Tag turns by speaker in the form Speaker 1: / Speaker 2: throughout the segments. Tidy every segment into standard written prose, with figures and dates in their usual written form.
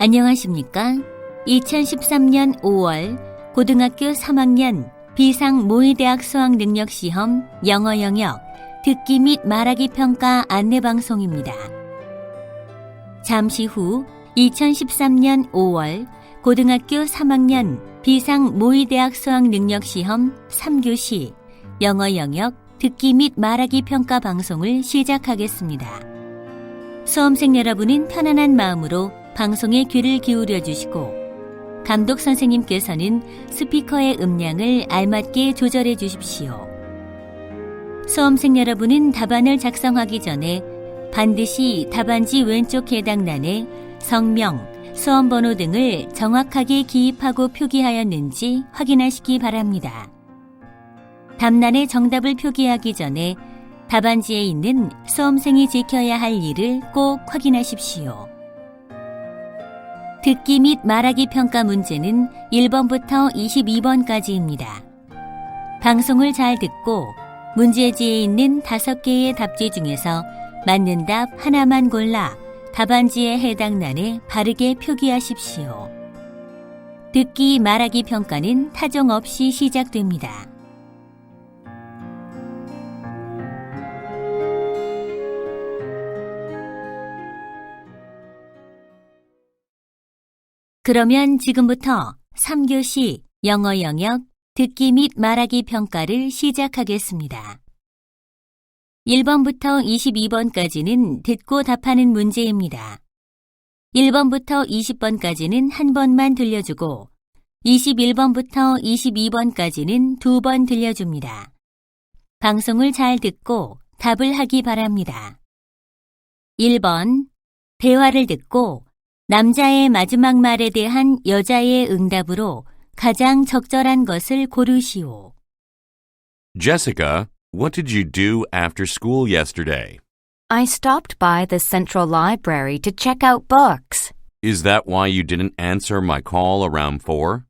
Speaker 1: 안녕하십니까? 2013년 5월 고등학교 3학년 비상모의대학 수학능력시험 영어 영역 듣기 및 말하기 평가 안내방송입니다. 잠시 후 2013년 5월 고등학교 3학년 비상모의대학 수학능력시험 3교시 영어 영역 듣기 및 말하기 평가 방송을 시작하겠습니다. 수험생 여러분은 편안한 마음으로 방송에 귀를 기울여 주시고 감독 선생님께서는 스피커의 음량을 알맞게 조절해 주십시오. 수험생 여러분은 답안을 작성하기 전에 반드시 답안지 왼쪽 해당란에 성명, 수험번호 등을 정확하게 기입하고 표기하였는지 확인하시기 바랍니다. 답란에 정답을 표기하기 전에 답안지에 있는 수험생이 지켜야 할 일을 꼭 확인하십시오. 듣기 및 말하기 평가 문제는 1번부터 22번까지입니다. 방송을 잘 듣고 문제지에 있는 5개의 답지 중에서 맞는 답 하나만 골라 답안지에 해당란에 바르게 표기하십시오. 듣기 말하기 평가는 타종 없이 시작됩니다. 그러면 지금부터 3교시 영어 영역 듣기 및 말하기 평가를 시작하겠습니다. 1번부터 22번까지는 듣고 답하는 문제입니다. 1번부터 20번까지는 한 번만 들려주고 21번부터 22번까지는 2번 들려줍니다. 방송을 잘 듣고 답을 하기 바랍니다. 1번, 대화를 듣고 남자의 마지막 말에 대한 여자의 응답으로 가장 적절한 것을 고르시오.
Speaker 2: Jessica, what did you do after school yesterday?
Speaker 3: I stopped by the Central Library to check out books.
Speaker 2: Is that why you didn't answer my call around 4?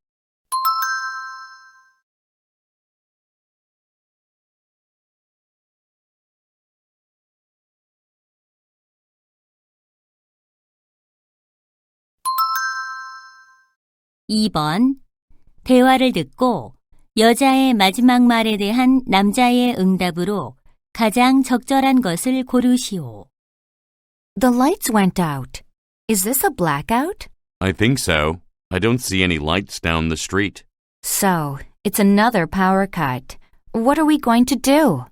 Speaker 1: (2번) 대화를 듣고 여자의 마지막 말에 대한 남자의 응답으로 가장 적절한 것을 고르시오.
Speaker 3: The lights went out. Is this a blackout?
Speaker 2: I think so. I don't see any lights down the street.
Speaker 3: So, it's another power cut. What are we going to do?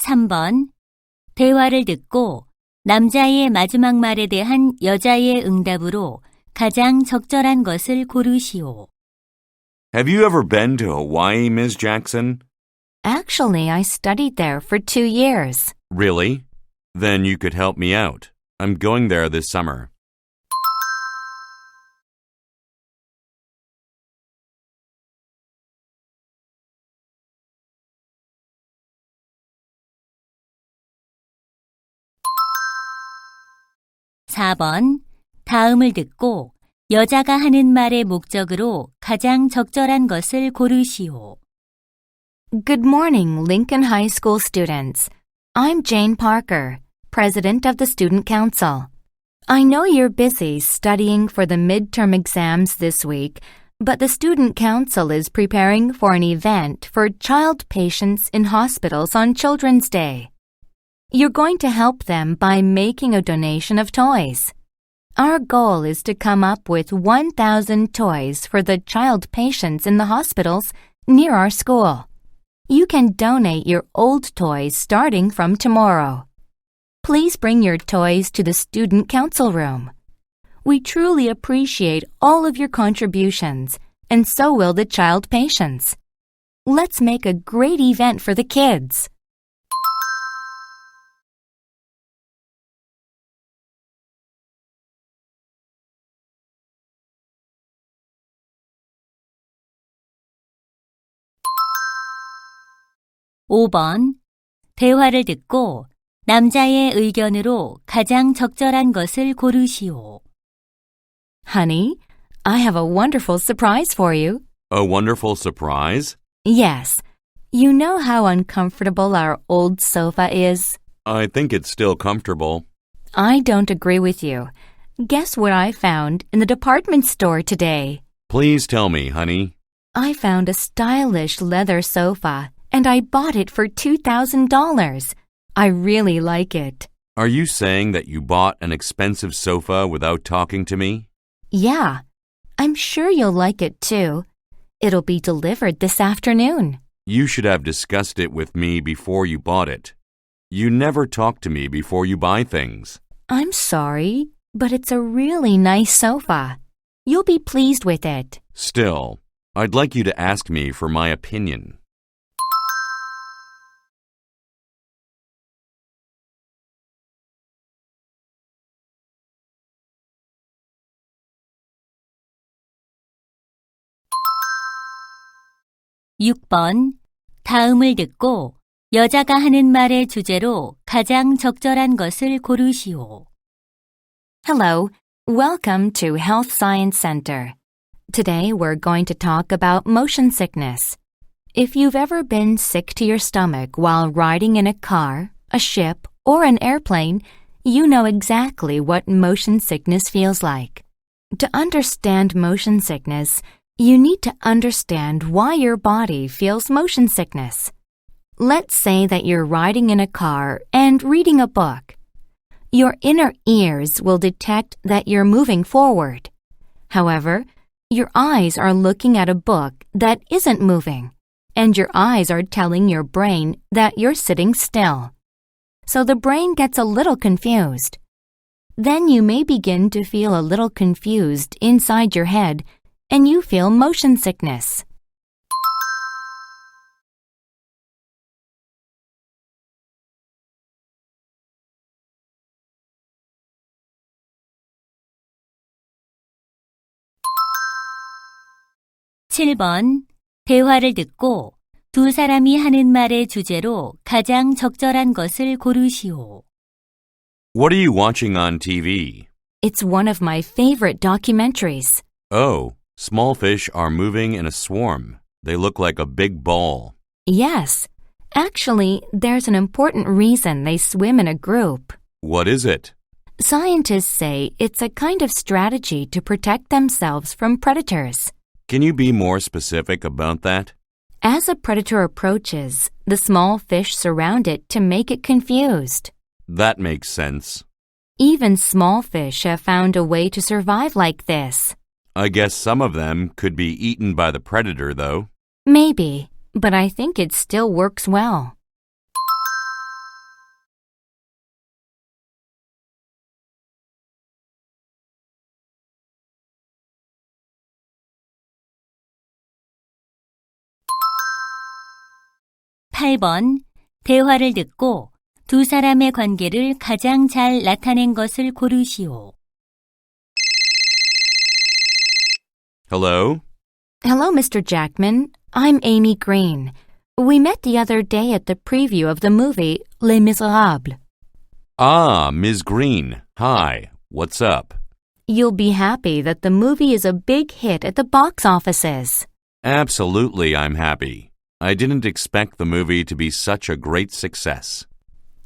Speaker 1: (3번) 대화를 듣고 남자의 마지막 말에 대한 여자의 응답으로 가장 적절한 것을 고르시오.
Speaker 2: Have you ever been to Hawaii, Ms. Jackson?
Speaker 3: Actually, I studied there for 2 years.
Speaker 2: Really? Then you could help me out. I'm going there this summer.
Speaker 1: (4번) 다음을 듣고 여자가 하는 말의 목적으로 가장 적절한 것을 고르시오.
Speaker 3: Good morning, Lincoln High School students. I'm Jane Parker, president of the Student Council. I know you're busy studying for the midterm exams this week, but the Student Council is preparing for an event for child patients in hospitals on Children's Day. You're going to help them by making a donation of toys. Our goal is to come up with 1,000 toys for the child patients in the hospitals near our school. You can donate your old toys starting from tomorrow. Please bring your toys to the Student Council room. We truly appreciate all of your contributions, and so will the child patients. Let's make a great event for the kids.
Speaker 1: (5번) 대화를 듣고 남자의 의견으로 가장 적절한 것을 고르시오.
Speaker 3: Honey, I have a wonderful surprise for you.
Speaker 2: A wonderful surprise?
Speaker 3: Yes. You know how uncomfortable our old sofa is?
Speaker 2: I think it's still comfortable.
Speaker 3: I don't agree with you. Guess what I found in the department store today?
Speaker 2: Please tell me, honey.
Speaker 3: I found a stylish leather sofa, and I bought it for $2,000. I really like it.
Speaker 2: Are you saying that you bought an expensive sofa without talking to me?
Speaker 3: Yeah. I'm sure you'll like it too. It'll be delivered this afternoon.
Speaker 2: You should have discussed it with me before you bought it. You never talk to me before you buy things.
Speaker 3: I'm sorry, but it's a really nice sofa. You'll be pleased with it.
Speaker 2: Still, I'd like you to ask me for my opinion.
Speaker 1: (6번) 다음을 듣고 여자가 하는 말의 주제로 가장 적절한 것을 고르시오.
Speaker 3: Hello, welcome to Health Science Center. Today we're going to talk about motion sickness. If you've ever been sick to your stomach while riding in a car, a ship, or an airplane, you know exactly what motion sickness feels like. To understand motion sickness, you need to understand why your body feels motion sickness. Let's say that you're riding in a car and reading a book. Your inner ears will detect that you're moving forward. However, your eyes are looking at a book that isn't moving, and your eyes are telling your brain that you're sitting still. So the brain gets a little confused. Then you may begin to feel a little confused inside your head, and you feel motion sickness.
Speaker 1: (7번) 대화를 듣고 두 사람이 하는 말의 주제로 가장 적절한 것을 고르시오.
Speaker 2: What are you watching on TV?
Speaker 3: It's one of my favorite documentaries.
Speaker 2: Oh, small fish are moving in a swarm. They look like a big ball.
Speaker 3: Yes. Actually, there's an important reason they swim in a group.
Speaker 2: What is it?
Speaker 3: Scientists say it's a kind of strategy to protect themselves from predators.
Speaker 2: Can you be more specific about that?
Speaker 3: As a predator approaches, the small fish surround it to make it confused.
Speaker 2: That makes sense.
Speaker 3: Even small fish have found a way to survive like this.
Speaker 2: I guess some of them could be eaten by the predator, though.
Speaker 3: Maybe, but I think it still works well.
Speaker 1: (8번) 대화를 듣고 두 사람의 관계를 가장 잘 나타낸 것을 고르시오.
Speaker 2: Hello?
Speaker 3: Hello, Mr. Jackman. I'm Amy Green. We met the other day at the preview of the movie Les Miserables.
Speaker 2: Ah, Ms. Green. Hi. What's up?
Speaker 3: You'll be happy that the movie is a big hit at the box offices.
Speaker 2: Absolutely, I'm happy. I didn't expect the movie to be such a great success.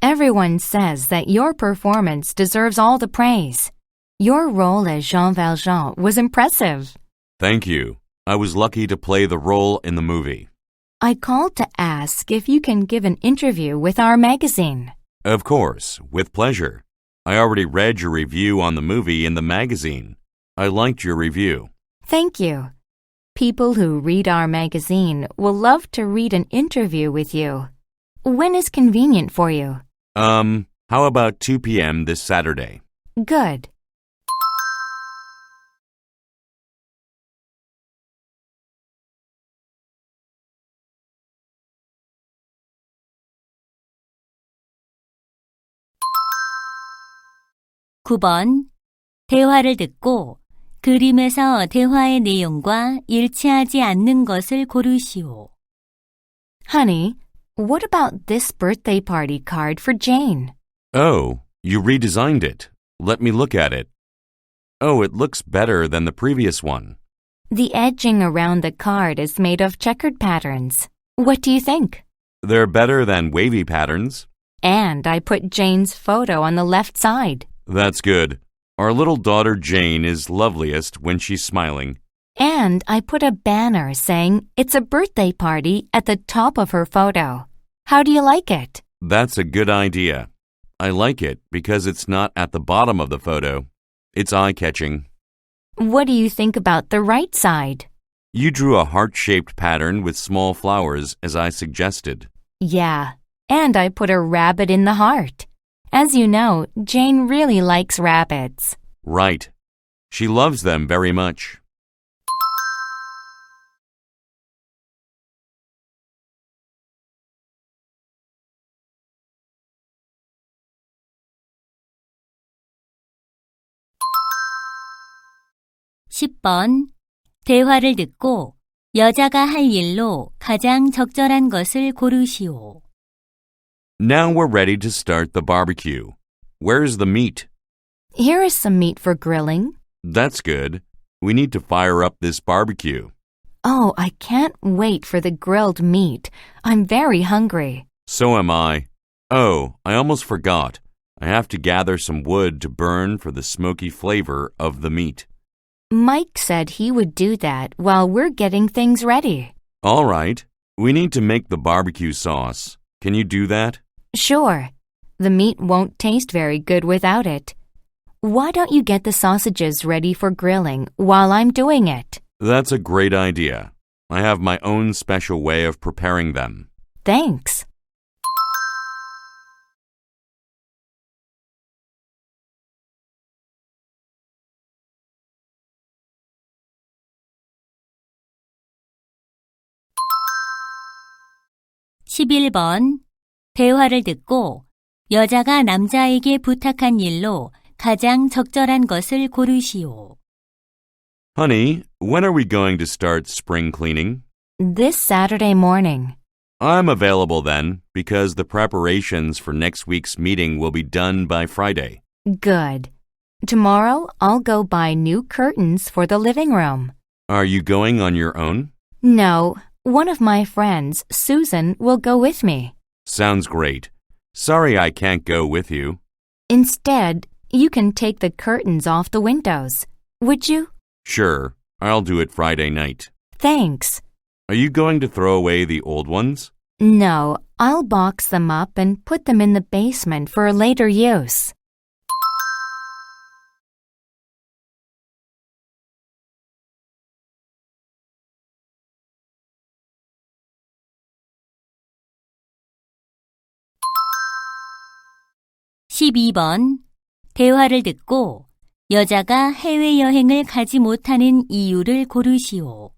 Speaker 3: Everyone says that your performance deserves all the praise. Your role as Jean Valjean was impressive.
Speaker 2: Thank you. I was lucky to play the role in the movie.
Speaker 3: I called to ask if you can give an interview with our magazine.
Speaker 2: Of course, with pleasure. I already read your review on the movie in the magazine. I liked your review.
Speaker 3: Thank you. People who read our magazine will love to read an interview with you. When is convenient for you?
Speaker 2: How about 2 p.m. this Saturday?
Speaker 3: Good.
Speaker 1: (9번) 대화를 듣고 그림에서 대화의 내용과 일치하지 않는 것을 고르시오.
Speaker 3: Honey, what about this birthday party card for Jane?
Speaker 2: Oh, you redesigned it. Let me look at it. Oh, it looks better than the previous one.
Speaker 3: The edging around the card is made of checkered patterns. What do you think?
Speaker 2: They're better than wavy patterns.
Speaker 3: And I put Jane's photo on the left side.
Speaker 2: That's good. Our little daughter Jane is loveliest when she's smiling.
Speaker 3: And I put a banner saying it's a birthday party at the top of her photo. How do you like it?
Speaker 2: That's a good idea. I like it because it's not at the bottom of the photo. It's eye-catching.
Speaker 3: What do you think about the right side?
Speaker 2: You drew a heart-shaped pattern with small flowers as I suggested.
Speaker 3: Yeah, and I put a rabbit in the heart. As you know, Jane really likes rabbits.
Speaker 2: Right. She loves them very much.
Speaker 1: (10번) 대화를 듣고 여자가 할 일로 가장 적절한 것을 고르시오.
Speaker 2: Now we're ready to start the barbecue. Where's the meat?
Speaker 3: Here is some meat for grilling.
Speaker 2: That's good. We need to fire up this barbecue.
Speaker 3: Oh, I can't wait for the grilled meat. I'm very hungry.
Speaker 2: So am I. Oh, I almost forgot. I have to gather some wood to burn for the smoky flavor of the meat.
Speaker 3: Mike said he would do that while we're getting things ready.
Speaker 2: All right. We need to make the barbecue sauce. Can you do that?
Speaker 3: Sure. The meat won't taste very good without it. Why don't you get the sausages ready for grilling while I'm doing it?
Speaker 2: That's a great idea. I have my own special way of preparing them.
Speaker 3: Thanks.
Speaker 1: (11번) 대화를 듣고 여자가 남자에게 부탁한 일로 가장 적절한 것을 고르시오.
Speaker 2: Honey, when are we going to start spring cleaning?
Speaker 3: This Saturday morning.
Speaker 2: I'm available then because the preparations for next week's meeting will be done by Friday.
Speaker 3: Good. Tomorrow I'll go buy new curtains for the living room.
Speaker 2: Are you going on your own?
Speaker 3: No, one of my friends, Susan, will go with me.
Speaker 2: Sounds great. Sorry I can't go with you.
Speaker 3: Instead, you can take the curtains off the windows. Would you?
Speaker 2: Sure, I'll do it Friday night.
Speaker 3: Thanks.
Speaker 2: Are you going to throw away the old ones?
Speaker 3: No, I'll box them up and put them in the basement for later use.
Speaker 1: (12번) 대화를 듣고 여자가 해외여행을 가지 못하는 이유를 고르시오.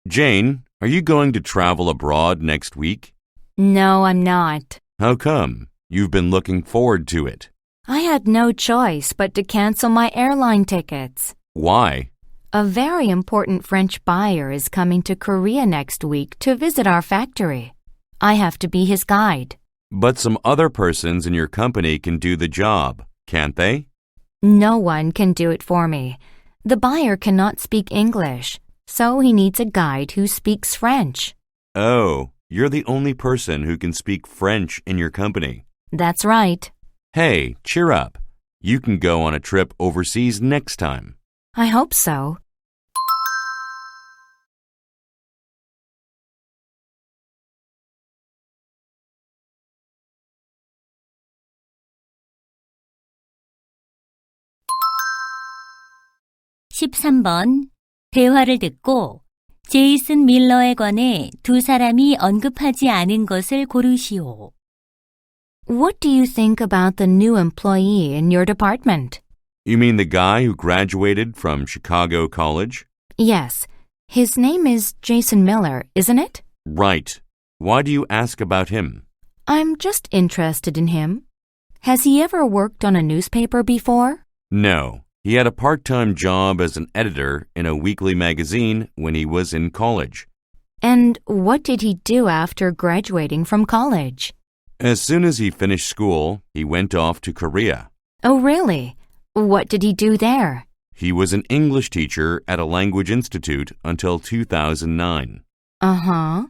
Speaker 2: Jane, are you going to travel abroad next week?
Speaker 3: No, I'm not.
Speaker 2: How come? You've been looking forward to it.
Speaker 3: I had no choice but to cancel my airline tickets.
Speaker 2: Why?
Speaker 3: A very important French buyer is coming to Korea next week to visit our factory. I have to be his guide.
Speaker 2: But some other persons in your company can do the job, can't they?
Speaker 3: No one can do it for me. The buyer cannot speak English, so he needs a guide who speaks French.
Speaker 2: Oh, you're the only person who can speak French in your company.
Speaker 3: That's right.
Speaker 2: Hey, cheer up. You can go on a trip overseas next time.
Speaker 3: I hope so.
Speaker 1: (13번) 대화를 듣고 제이슨 밀러에 관해 두 사람이 언급하지 않은 것을 고르시오.
Speaker 3: What do you think about the new employee in your department?
Speaker 2: You mean the guy who graduated from Chicago College?
Speaker 3: Yes. His name is Jason Miller, isn't it?
Speaker 2: Right. Why do you ask about him?
Speaker 3: I'm just interested in him. Has he ever worked on a newspaper before?
Speaker 2: No. He had a part-time job as an editor in a weekly magazine when he was in college.
Speaker 3: And what did he do after graduating from college?
Speaker 2: As soon as he finished school, he went off to Korea.
Speaker 3: Oh, really? What did he do there?
Speaker 2: He was an English teacher at a language institute until 2009.
Speaker 3: Uh-huh.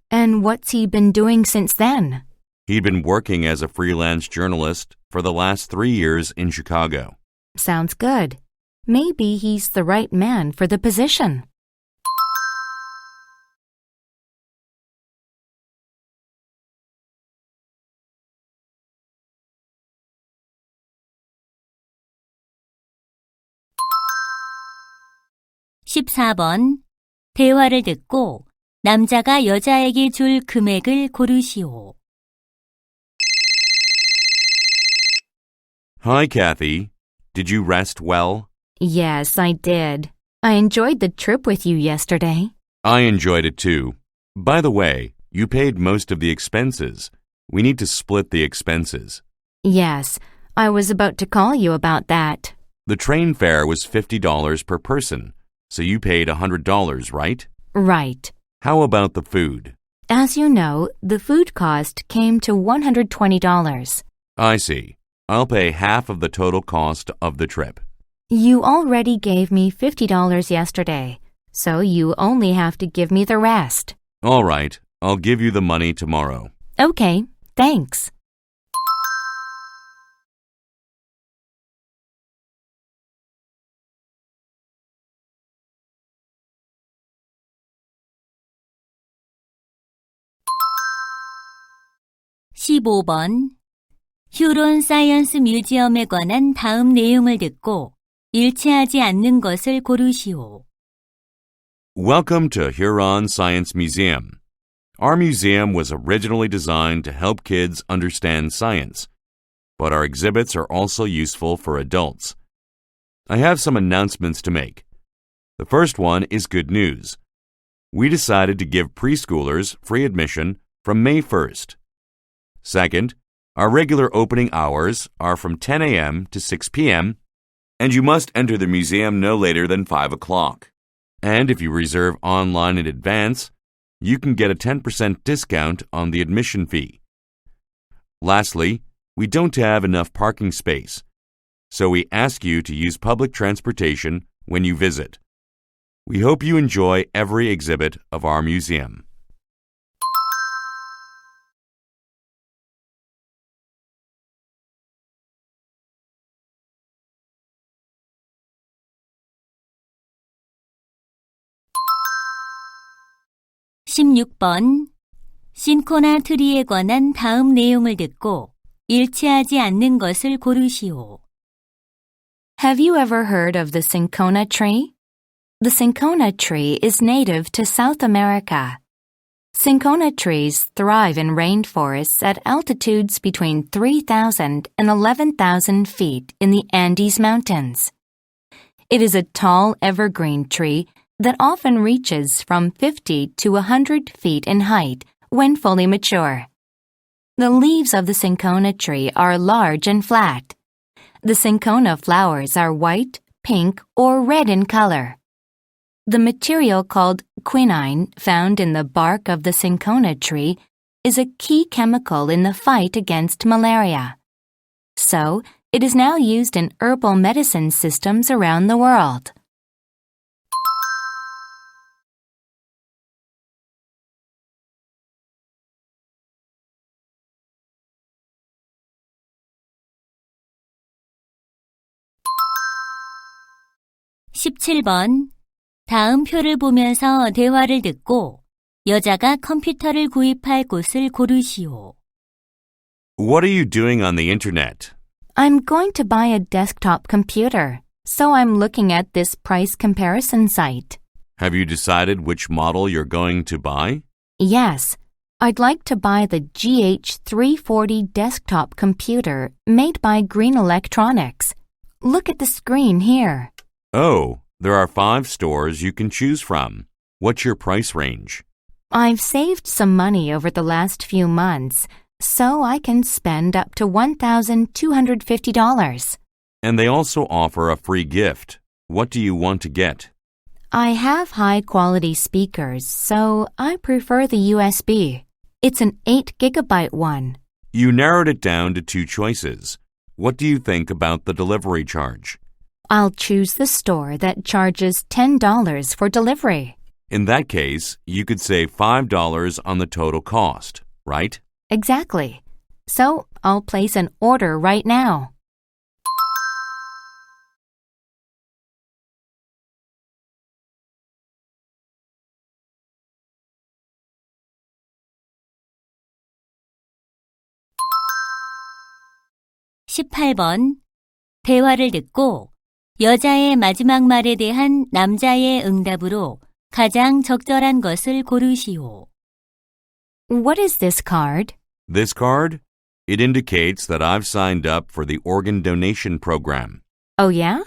Speaker 3: And what's he been doing since then?
Speaker 2: He'd been working as a freelance journalist for the last 3 years in Chicago.
Speaker 3: Sounds good. Maybe he's the right man for the position.
Speaker 1: (14번) 대화를 듣고 남자가 여자에게 줄 금액을 고르시오.
Speaker 2: Hi, Kathy. Did you rest well?
Speaker 3: Yes, I did. I enjoyed the trip with you yesterday.
Speaker 2: I enjoyed it too. By the way, you paid most of the expenses. We need to split the expenses.
Speaker 3: Yes, I was about to call you about that.
Speaker 2: The train fare was $50 per person, so you paid $100, right?
Speaker 3: Right.
Speaker 2: How about the food?
Speaker 3: As you know, the food cost came to $120.
Speaker 2: I see. I'll pay half of the total cost of the trip.
Speaker 3: You already gave me $50 yesterday, so you only have to give me the rest.
Speaker 2: All right, I'll give you the money tomorrow.
Speaker 3: Okay, thanks.
Speaker 1: (15번) 휴론 사이언스 뮤지엄에 관한 다음 내용을 듣고 일치하지 않는 것을 고르시오.
Speaker 2: Welcome to Huron Science Museum. Our museum was originally designed to help kids understand science, but our exhibits are also useful for adults. I have some announcements to make. The first one is good news. We decided to give preschoolers free admission from May 1st. Second, our regular opening hours are from 10 a.m. to 6 p.m., and you must enter the museum no later than 5 o'clock. And if you reserve online in advance, you can get a 10% discount on the admission fee. Lastly, we don't have enough parking space, so we ask you to use public transportation when you visit. We hope you enjoy every exhibit of our museum.
Speaker 1: (16번) 신코나 트리에 관한 다음 내용을 듣고 일치하지 않는 것을 고르시오.
Speaker 3: Have you ever heard of the cinchona tree? The cinchona tree is native to South America. Cinchona trees thrive in rainforests at altitudes between 3,000 and 11,000 feet in the Andes Mountains. It is a tall evergreen tree that often reaches from 50 to 100 feet in height when fully mature. The leaves of the cinchona tree are large and flat. The cinchona flowers are white, pink, or red in color. The material called quinine found in the bark of the cinchona tree is a key chemical in the fight against malaria. So, it is now used in herbal medicine systems around the world.
Speaker 1: (17번) 다음 표를 보면서 대화를 듣고 여자가 컴퓨터를 구입할 곳을 고르시오.
Speaker 2: What are you doing on the internet?
Speaker 3: I'm going to buy a desktop computer, so I'm looking at this price comparison site.
Speaker 2: Have you decided which model you're going to buy?
Speaker 3: Yes, I'd like to buy the GH340 desktop computer made by Green Electronics. Look at the screen here.
Speaker 2: Oh, there are 5 stores you can choose from. What's your price range?
Speaker 3: I've saved some money over the last few months, so I can spend up to $1,250.
Speaker 2: And they also offer a free gift. What do you want to get?
Speaker 3: I have high-quality speakers, so I prefer the USB. It's an 8 gigabyte one.
Speaker 2: You narrowed it down to 2 choices. What do you think about the delivery charge?
Speaker 3: I'll choose the store that charges $10 for delivery.
Speaker 2: In that case, you could save $5 on the total cost, right?
Speaker 3: Exactly. So I'll place an order right now.
Speaker 1: (18번) 대화를 듣고 여자의 마지막 말에 대한 남자의 응답으로 가장 적절한 것을 고르시오.
Speaker 3: What is this card?
Speaker 2: This card? It indicates that I've signed up for the organ donation program.
Speaker 3: Oh, yeah?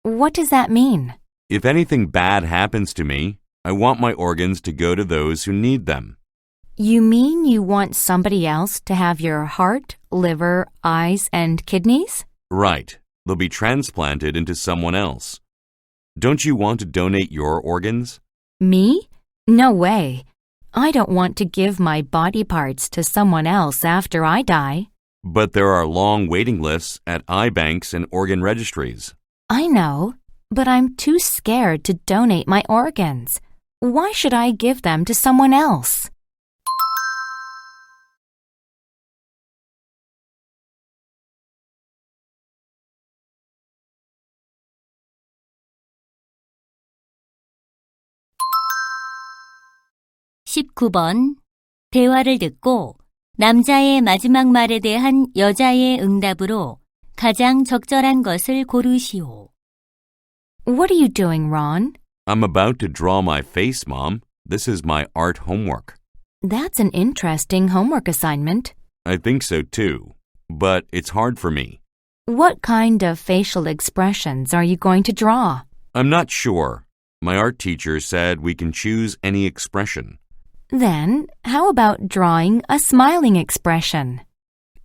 Speaker 3: What does that mean?
Speaker 2: If anything bad happens to me, I want my organs to go to those who need them.
Speaker 3: You mean you want somebody else to have your heart, liver, eyes, and kidneys?
Speaker 2: Right. They'll be transplanted into someone else. Don't you want to donate your organs?
Speaker 3: Me? No way. I don't want to give my body parts to someone else after I die.
Speaker 2: But there are long waiting lists at eye banks and organ registries.
Speaker 3: I know, but I'm too scared to donate my organs. Why should I give them to someone else?
Speaker 1: (19번) 대화를 듣고 남자의 마지막 말에 대한 여자의 응답으로 가장 적절한 것을 고르시오.
Speaker 3: What are you doing, Ron?
Speaker 2: I'm about to draw my face, Mom. This is my art homework.
Speaker 3: That's an interesting homework assignment.
Speaker 2: I think so too, but it's hard for me.
Speaker 3: What kind of facial expressions are you going to draw?
Speaker 2: I'm not sure. My art teacher said we can choose any expression.
Speaker 3: Then, how about drawing a smiling expression?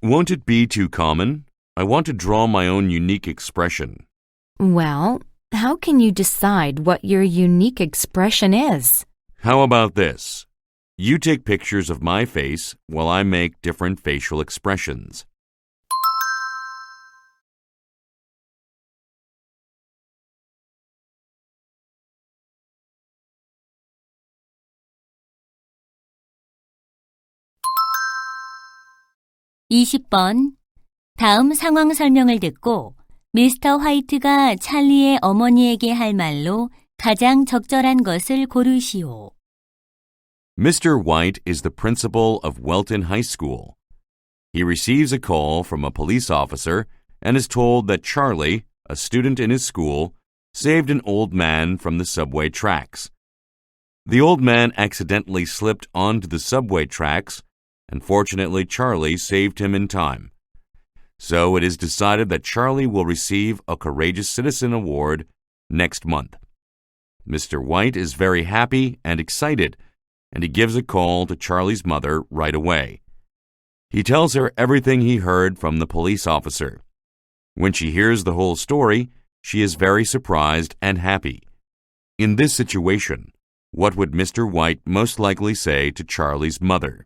Speaker 2: Won't it be too common? I want to draw my own unique expression.
Speaker 3: Well, how can you decide what your unique expression is?
Speaker 2: How about this? You take pictures of my face while I make different facial expressions.
Speaker 1: (20번) 다음 상황 설명을 듣고 미스터 화이트가 찰리의 어머니에게 할 말로 가장 적절한 것을 고르시오.
Speaker 2: Mr. White is the principal of Welton High School. He receives a call from a police officer and is told that Charlie, a student in his school, saved an old man from the subway tracks. The old man accidentally slipped onto the subway tracks, and fortunately Charlie saved him in time. So it is decided that Charlie will receive a Courageous Citizen Award next month. Mr. White is very happy and excited, and he gives a call to Charlie's mother right away. He tells her everything he heard from the police officer. When she hears the whole story, she is very surprised and happy. In this situation, what would Mr. White most likely say to Charlie's mother?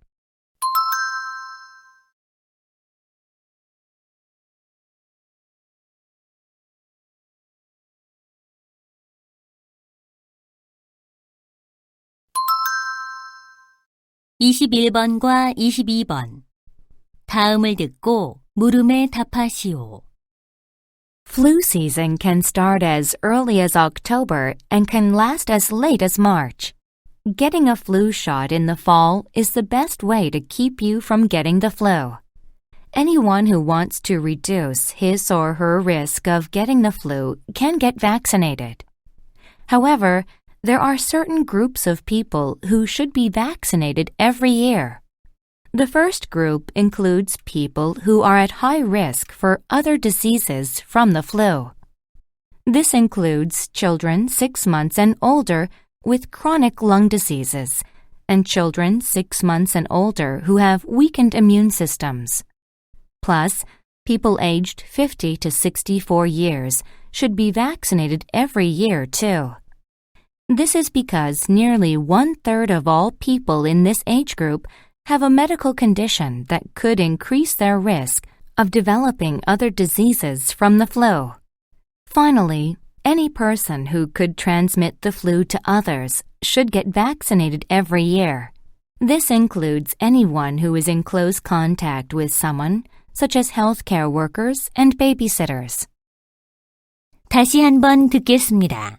Speaker 1: (21번과 22번) 다음을 듣고 물음에 답하시오.
Speaker 3: Flu season can start as early as October and can last as late as March. Getting a flu shot in the fall is the best way to keep you from getting the flu. Anyone who wants to reduce his or her risk of getting the flu can get vaccinated. However, there are certain groups of people who should be vaccinated every year. The first group includes people who are at high risk for other diseases from the flu. This includes children 6 months and older with chronic lung diseases and children 6 months and older who have weakened immune systems. Plus, people aged 50 to 64 years should be vaccinated every year too. This is because nearly 1/3 of all people in this age group have a medical condition that could increase their risk of developing other diseases from the flu. Finally, any person who could transmit the flu to others should get vaccinated every year. This includes anyone who is in close contact with someone, such as healthcare workers and babysitters.
Speaker 1: 다시 한번 듣겠습니다.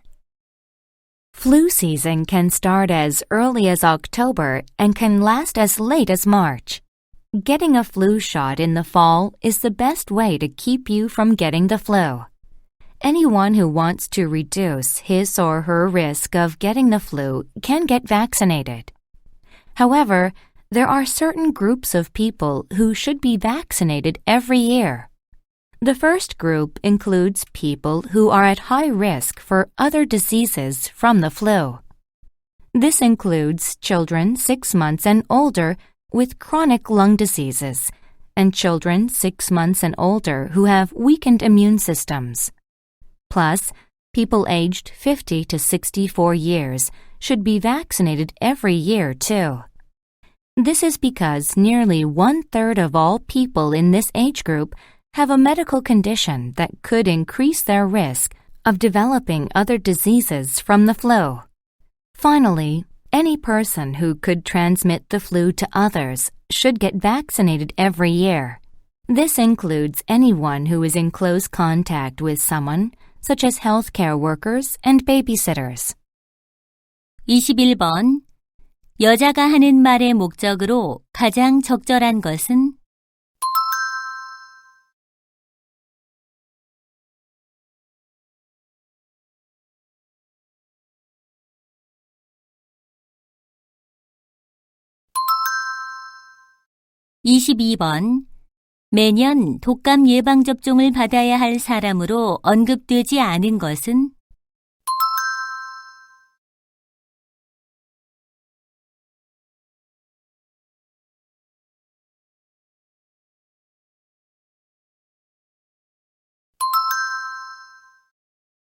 Speaker 3: Flu season can start as early as October and can last as late as March. Getting a flu shot in the fall is the best way to keep you from getting the flu. Anyone who wants to reduce his or her risk of getting the flu can get vaccinated. However, there are certain groups of people who should be vaccinated every year. The first group includes people who are at high risk for other diseases from the flu. This includes children 6 months and older with chronic lung diseases and children 6 months and older who have weakened immune systems. Plus, people aged 50 to 64 years should be vaccinated every year too. This is because nearly 1/3 of all people in this age group have a medical condition that could increase their risk of developing other diseases from the flu. Finally, any person who could transmit the flu to others should get vaccinated every year. This includes anyone who is in close contact with someone, such as healthcare workers and babysitters.
Speaker 1: 21번. 여자가 하는 말의 목적으로 가장 적절한 것은? 22번. 매년 독감 예방접종을 받아야 할 사람으로 언급되지 않은 것은?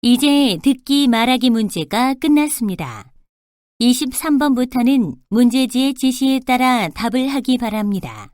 Speaker 1: '이제 듣기 말하기 문제가 끝났습니다. 23번부터는 문제지의 지시에 따라 답을 하기 바랍니다.